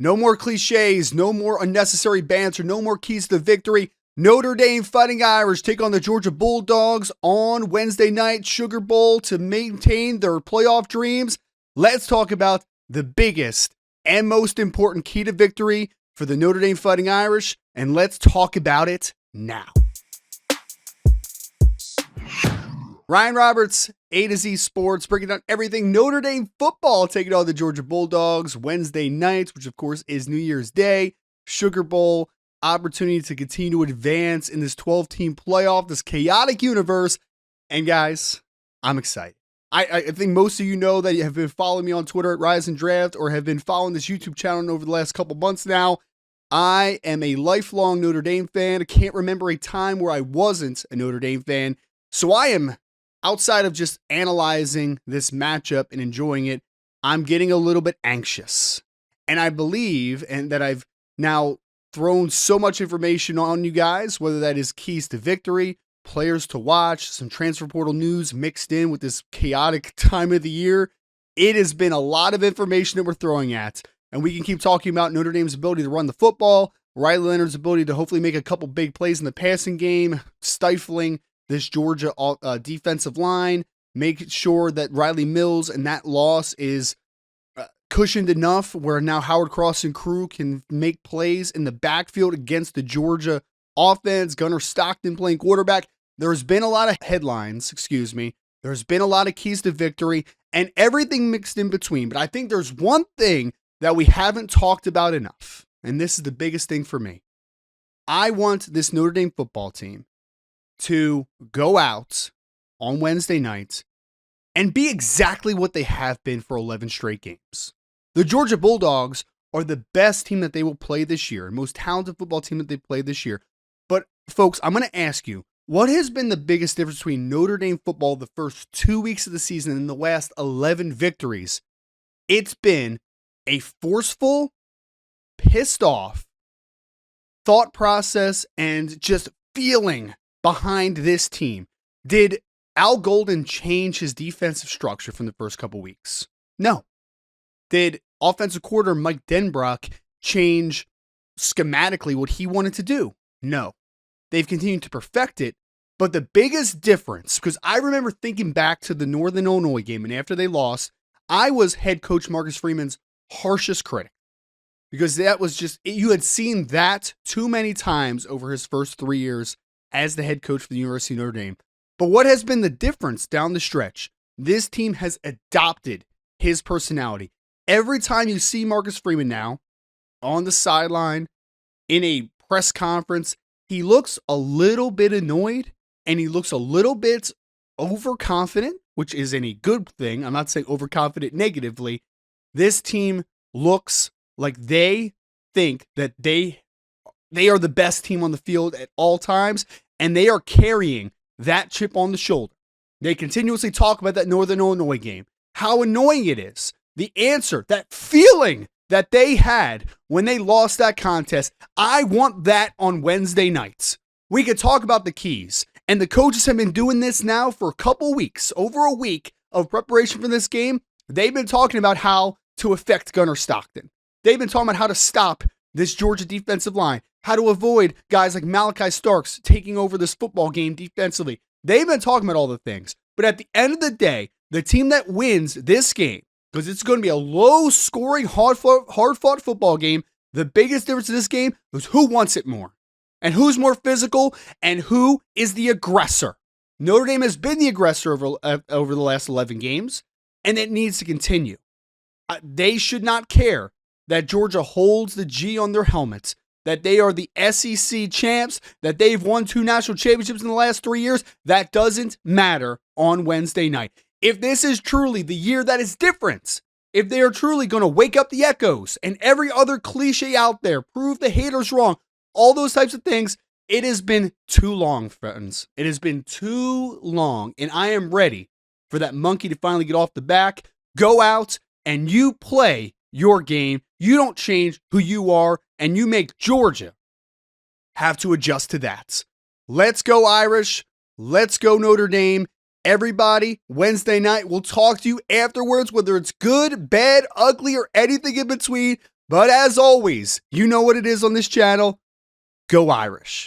No more cliches, no more unnecessary banter, no more keys to victory. Notre Dame Fighting Irish take on the Georgia Bulldogs on Wednesday night, Sugar Bowl, to maintain their playoff dreams. Let's talk about the biggest and most important key to victory for the Notre Dame Fighting Irish, and let's talk about it now. Ryan Roberts, A to Z Sports, breaking down everything Notre Dame football, taking on the Georgia Bulldogs Wednesday night, which of course is New Year's Day, Sugar Bowl, opportunity to continue to advance in this 12-team playoff, this chaotic universe. And guys, I'm excited. I think most of you know that you have been following me on Twitter at Rise and Draft or have been following this YouTube channel over the last couple months now. I am a lifelong Notre Dame fan. I can't remember a time where I wasn't a Notre Dame fan. So I am, outside of just analyzing this matchup and enjoying it, I'm getting a little bit anxious. And I believe that I've now thrown so much information on you guys, whether that is keys to victory, players to watch, some transfer portal news mixed in with this chaotic time of the year. It has been a lot of information that we're throwing at. And we can keep talking about Notre Dame's ability to run the football, Riley Leonard's ability to hopefully make a couple big plays in the passing game, stifling this Georgia defensive line, make sure that Riley Mills and that loss is cushioned enough where now Howard Cross and crew can make plays in the backfield against the Georgia offense. Gunnar Stockton playing quarterback. There's been a lot of headlines, There's been a lot of keys to victory and everything mixed in between. But I think there's one thing that we haven't talked about enough, and this is the biggest thing for me. I want this Notre Dame football team to go out on Wednesday night and be exactly what they have been for 11 straight games. The Georgia Bulldogs are the best team that they will play this year, most talented football team that they play this year. But folks, I'm going to ask you, what has been the biggest difference between Notre Dame football the first 2 weeks of the season and the last 11 victories? It's been a forceful, pissed off thought process and just feeling behind this team. Did Al Golden change his defensive structure from the first couple weeks? No. Did offensive coordinator Mike Denbrock change schematically what he wanted to do? No. They've continued to perfect it, but the biggest difference, because I remember thinking back to the Northern Illinois game, and after they lost, I was head coach Marcus Freeman's harshest critic, because that was just, you had seen that too many times over his first 3 years as the head coach for the University of Notre Dame. But what has been the difference down the stretch? This team has adopted his personality. Every time you see Marcus Freeman now on the sideline in a press conference, he looks a little bit annoyed and he looks a little bit overconfident, which is a good thing. I'm not saying overconfident negatively. This team looks like they think that they are the best team on the field at all times, and they are carrying that chip on the shoulder. They continuously talk about that Northern Illinois game, how annoying it is. The answer, that feeling that they had when they lost that contest, I want that on Wednesday nights. We could talk about the keys, and the coaches have been doing this now for a couple weeks, over a week of preparation for this game. They've been talking about how to affect Gunnar Stockton. They've been talking about how to stop this Georgia defensive line, how to avoid guys like Malachi Starks taking over this football game defensively. They've been talking about all the things. But at the end of the day, the team that wins this game, because it's going to be a low-scoring, hard-fought football game, the biggest difference in this game is who wants it more, and who's more physical, and who is the aggressor. Notre Dame has been the aggressor over the last 11 games, and it needs to continue. They should not care that Georgia holds the G on their helmets, that they are the SEC champs, that they've won 2 national championships in the last 3 years. That doesn't matter on Wednesday night. If this is truly the year that is different, if they are truly going to wake up the echoes and every other cliche out there, prove the haters wrong, all those types of things, it has been too long, friends. It has been too long, and I am ready for that monkey to finally get off the back. Go out and you play your game. You don't change who you are, and you make Georgia have to adjust to that. Let's go Irish. Let's go Notre Dame. Everybody, Wednesday night, we'll talk to you afterwards, whether it's good, bad, ugly, or anything in between. But as always, you know what it is on this channel. Go Irish.